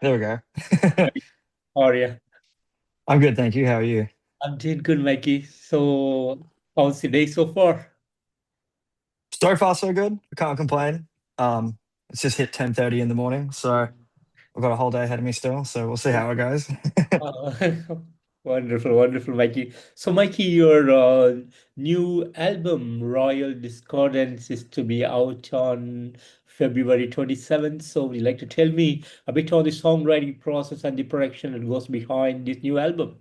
There we go. How are you? I'm good, thank you. How are you? I'm doing good, Mikey. So, how's the day so far? So far, so good. I can't complain. It's just hit 10:30 in the morning, so I've got a whole day ahead of me still. So we'll see how it goes. Uh, wonderful, wonderful, Mikey. So, Mikey, your new album, Royal Discordance, is to be out on February 27th. So, would you like to tell me a bit on the songwriting process and the production that goes behind this new album?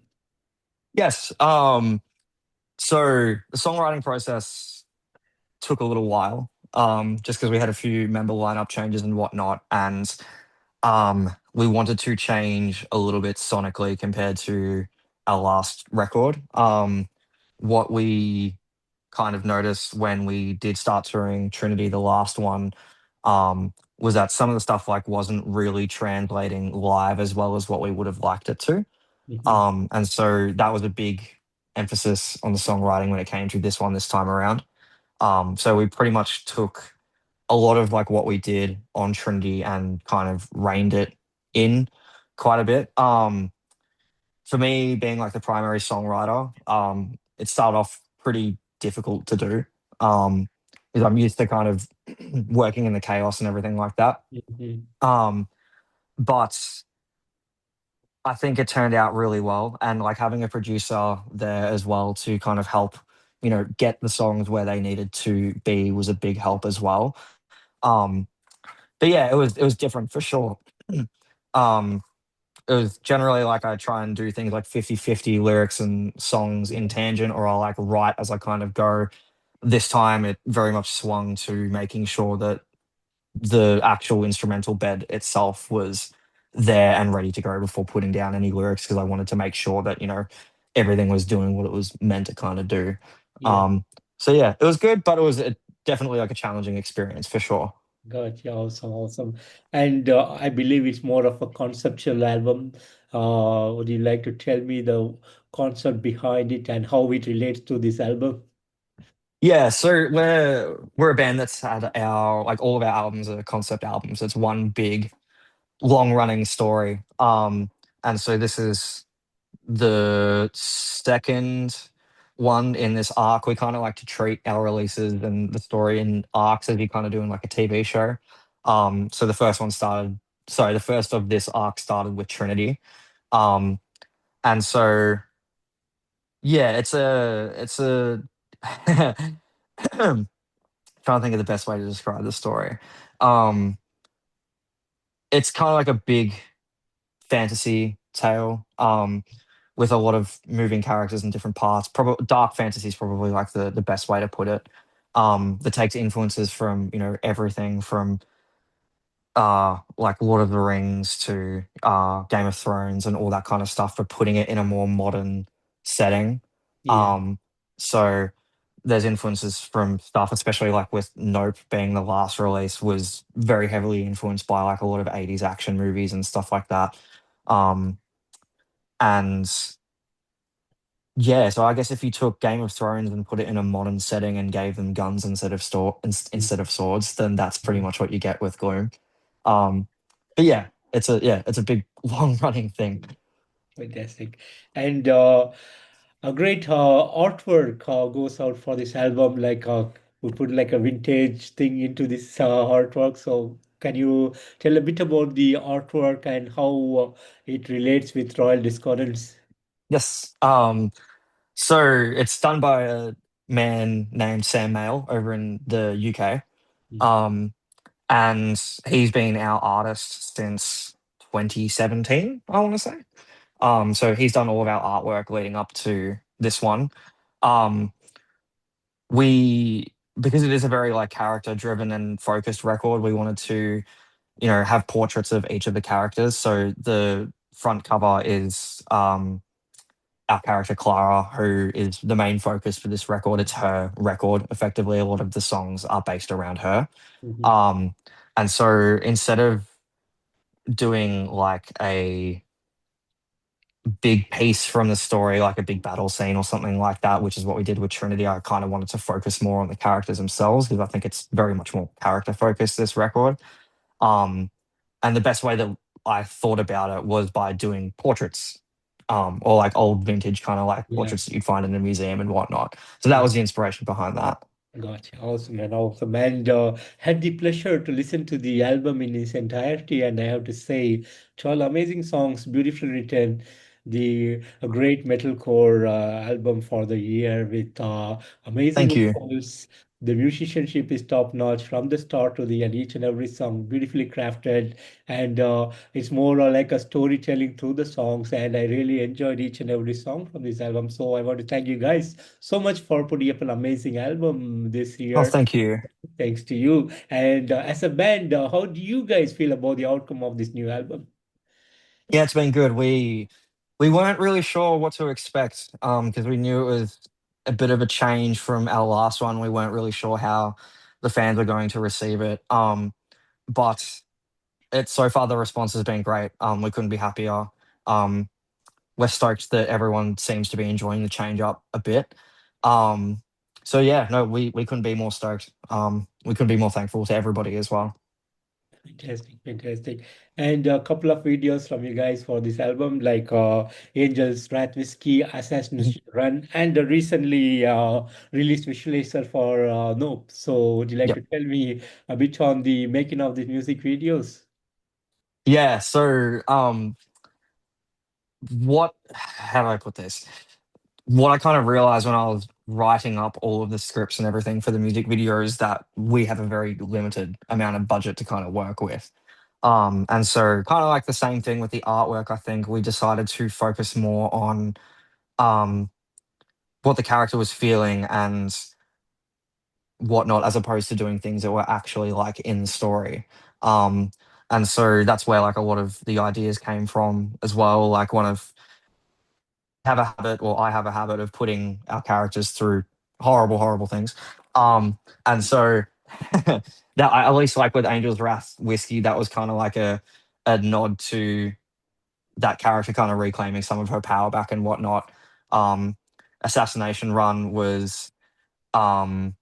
Yes. So the songwriting process took a little while. Just because we had a few member lineup changes and whatnot, and we wanted to change a little bit sonically compared to our last record. What we kind of noticed when we did start touring Trinity, the last one, was that some of the stuff like wasn't really translating live as well as what we would have liked it to. Mhm. And so that was a big emphasis on the songwriting when it came to this one this time around. So we pretty much took a lot of like what we did on Trinity and kind of reined it in quite a bit. For me, being like the primary songwriter, it started off pretty difficult to do. Um, because I'm used to kind of working in the chaos and everything like that. Mhm. Um, but I think it turned out really well, and like having a producer there as well to kind of help, get the songs where they needed to be was a big help as well. Um, but yeah, it was different for sure. um, it was generally like I try and do things like 50-50 lyrics and songs in Yeah. tangent, or I'll like write as I kind of go. This time it very much swung to making sure that the actual instrumental bed itself was there and ready to go before putting down any lyrics, because I wanted to make sure that, everything was doing what it was meant to kind of do. Yeah. Um, so yeah, it was good, but it was definitely like a challenging experience for sure. Gotcha. Awesome, awesome. And I believe it's more of a conceptual album. Would you like to tell me the concept behind it and how it relates to this album? Yeah, so we're a band that's had our like all of our albums are concept albums. It's one big long running story. And so this is the second one in this arc. We kind of like to treat our releases and the story in arcs as you kind of doing like a TV show. So the first of this arc started with Trinity. Um, and so yeah, it's a trying to think of the best way to describe the story. Um, it's kind of like a big fantasy tale, with a lot of moving characters and different parts. Probably dark fantasy is probably like the best way to put it. That takes influences from everything from like Lord of the Rings to Game of Thrones and all that kind of stuff, for putting it in a more modern setting. Yeah. Um, so there's influences from stuff, especially like with Nope being the last release, was very heavily influenced by like a lot of 80s action movies and stuff like that. Um, and yeah, so I guess if you took Game of Thrones and put it in a modern setting and gave them guns instead of swords, then that's pretty Mhm. much what you get with Gloom. Um, but yeah, it's a big long running thing. Fantastic. And a great artwork goes out for this album. Like we put like a vintage thing into this artwork. So can you tell a bit about the artwork and how it relates with Royal Discordance? Yes. So it's done by a man named Sam Mail over in the UK. Um, and he's been our artist since 2017, I want to say. So he's done all of our artwork leading up to this one. Um, we because it is a very like character driven and focused record, we wanted to, have portraits of each of the characters. So the front cover is our character Clara, who is the main focus for this record. It's her record. Effectively, a lot of the songs are based around her. Mhm. Um, and so instead of doing like a big piece from the story, like a big battle scene or something like that, which is what we did with Trinity, I kind of wanted to focus more on the characters themselves, because I think it's very much more character focused, this record. Um, and the best way that I thought about it was by doing portraits, or like old vintage kind of like Yeah. portraits that you'd find in a museum and whatnot. So that Yeah. was the inspiration behind that. Gotcha. Awesome, man. Awesome. And had the pleasure to listen to the album in its entirety. And I have to say, 12 amazing songs, beautifully written. The a great metalcore album for the year with amazing Thank you. vocals. The musicianship is top notch from the start to the end. Each and every song beautifully crafted, and it's more like a storytelling through the songs. And I really enjoyed each and every song from this album. So I want to thank you guys so much for putting up an amazing album this Oh, year. thank you. Thanks to you. And as a band, how do you guys feel about the outcome of this new album? Yeah, it's been good. We weren't really sure what to expect, because we knew it was a bit of a change from our last one. We weren't really sure how the fans were going to receive it. But it's so far the response has been great. We couldn't be happier. Um, we're stoked that everyone seems to be enjoying the change up a bit. Um, so yeah, no, we couldn't be more stoked. We couldn't be more thankful to everybody as well. Fantastic, fantastic. And a couple of videos from you guys for this album, like Angels, Rat Whiskey, Mhm. Assassin's Run, and the recently released visualizer for Nope. So, would you like Yep. to tell me a bit on the making of these music videos? Yeah. So, what? How do I put this? What I kind of realized when I was writing up all of the scripts and everything for the music video is that we have a very limited amount of budget to kind of work with. And so kind of like the same thing with the artwork, I think we decided to focus more on um what the character was feeling and whatnot, as opposed to doing things that were actually like in the story. Um, and so that's where like a lot of the ideas came from as well. Like one of have a habit, or I have a habit of putting our characters through horrible, horrible things. And so that I at least like with Angel's Wrath Whiskey, that was kind of like a nod to that character kind of reclaiming some of her power back and whatnot. Assassination Run was um,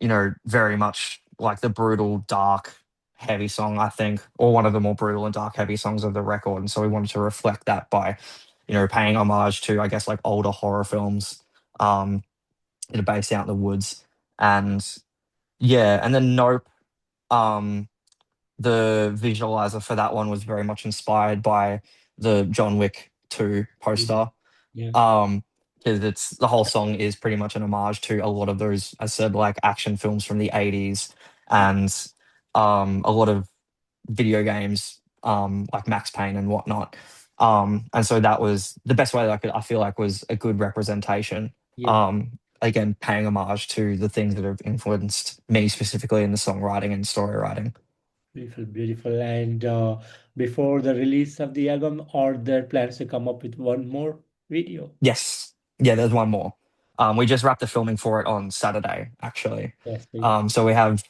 very much like the brutal, dark, heavy song, I think, or one of the more brutal and dark, heavy songs of the record. And so we wanted to reflect that by, paying homage to, I guess, like older horror films um, that are based out in the woods. And yeah, and then Nope, um, the visualizer for that one was very much inspired by the John Wick 2 Yeah, poster. yeah, Um, because it's the whole song is pretty much an homage to a lot of those, I said, like action films from the 80s and a lot of video games, like Max Payne and whatnot. And so that was the best way that I feel like was a good representation. yeah. Again, paying homage to the things that have influenced me specifically in the songwriting and story writing. Beautiful, beautiful. And before the release of the album, are there plans to come up with one more video? Yes. Yeah, there's one more. We just wrapped the filming for it on Saturday, actually. Fantastic. So we have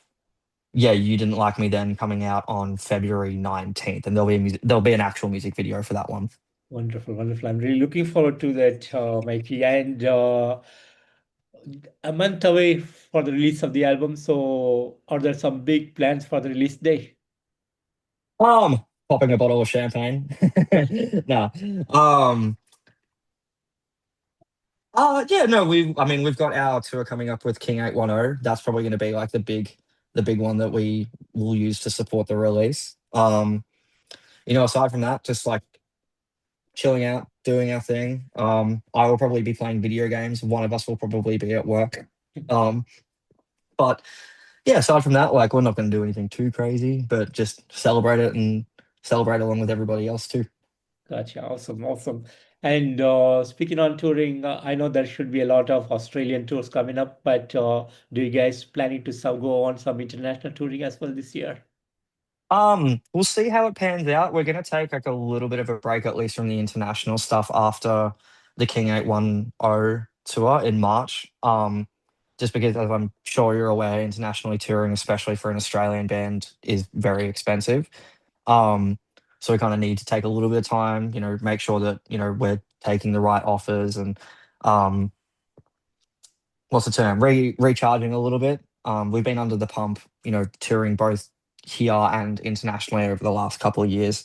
Yeah, You Didn't Like Me Then coming out on February 19th, and there'll be an actual music video for that one. Wonderful, wonderful. I'm really looking forward to that, Mikey. And a month away for the release of the album. So, are there some big plans for the release day? Popping a bottle of champagne. No. Um, yeah, no, I mean, we've got our tour coming up with King 810. That's probably going to be like the big one that we will use to support the release. Aside from that, just like chilling out, doing our thing. I will probably be playing video games. One of us will probably be at work. Um, but yeah, aside from that, like we're not going to do anything too crazy, but just celebrate it and celebrate along with everybody else too. Gotcha. Awesome, awesome. And speaking on touring, I know there should be a lot of Australian tours coming up, but do you guys planning to go on some international touring as well this year? We'll see how it pans out. We're gonna take like a little bit of a break, at least from the international stuff, after the King 810 tour in March. Just because, as I'm sure you're aware, internationally touring, especially for an Australian band, is very expensive. Um, so we kind of need to take a little bit of time, make sure that, we're taking the right offers and um what's the term? Recharging a little bit. We've been under the pump, touring both here and internationally over the last couple of years.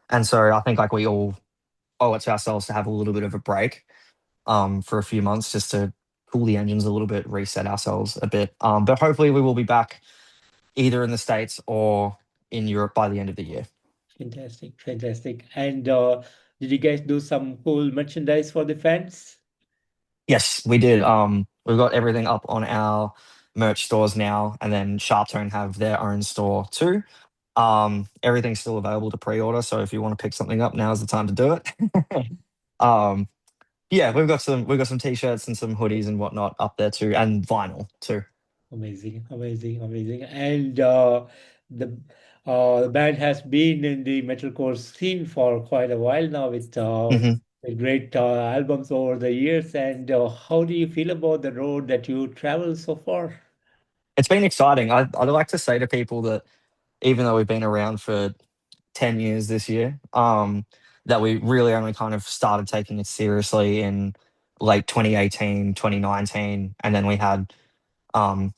And so I think like we all owe it to ourselves to have a little bit of a break for a few months just to cool the engines a little bit, reset ourselves a bit. But hopefully we will be back either in the States or in Europe by the end of the year. Fantastic, fantastic. And did you guys do some cool merchandise for the fans? Yes, we did. We've got everything up on our merch stores now, and then Sharptone have their own store too. Everything's still available to pre-order, so if you want to pick something up, now's the time to do it. um, yeah, we've got some t-shirts and some hoodies and whatnot up there too, and vinyl too. Amazing, amazing, amazing. And the the band has been in the metalcore scene for quite a while now Mhm. with great albums over the years. And how do you feel about the road that you traveled so far? It's been exciting. I'd like to say to people that even though we've been around for 10 years this year, that we really only kind of started taking it seriously in late 2018, 2019, and then we had um,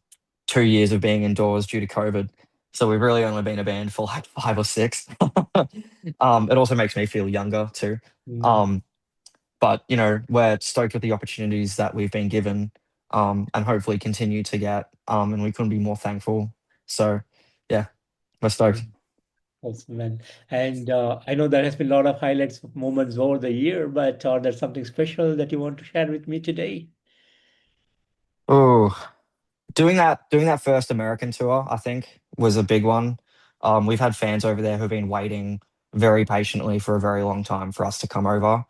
2 years of being indoors due to COVID. So we've really only been a band for like 5 or 6. It also makes me feel younger too. Mm, Um, but we're stoked with the opportunities that we've been given, and hopefully continue to get. And we couldn't be more thankful. So yeah, we're stoked. awesome, man. And I know there has been a lot of highlights moments over the year, but there's something special that you want to share with me today? Oh, doing that first American tour, I think, was a big one. We've had fans over there who've been waiting very patiently for a very long time for us to come over.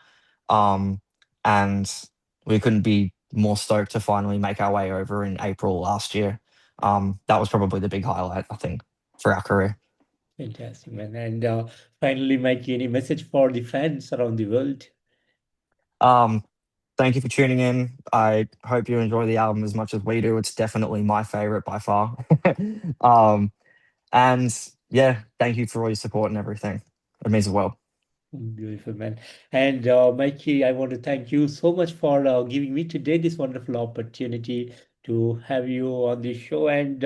Um, and we couldn't be more stoked to finally make our way over in April last year. That was probably the big highlight, I think, for our career. Fantastic, man. And finally, Mikey, any message for the fans around the world? Um, Thank you for tuning in. I hope you enjoy the album as much as we do. It's definitely my favorite by far. um, And yeah, thank you for all your support and everything. It means the world. Beautiful, man. And Mikey, I want to thank you so much for giving me today this wonderful opportunity to have you on the show. And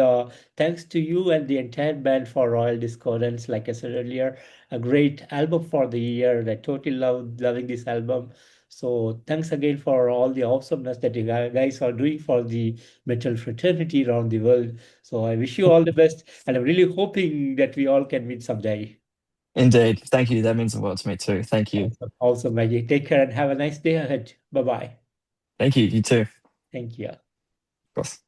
thanks to you and the entire band for Royal Discordance. Like I said earlier, a great album for the year. I totally loving this album. So thanks again for all the awesomeness that you guys are doing for the metal fraternity around the world. So I wish you all the best, and I'm really hoping that we all can meet someday. Indeed. Thank you. That means the world to me too. Thank you. Awesome. Awesome, Maggie. Take care and have a nice day ahead. Bye bye. Thank you. You too. Of Thank you. course.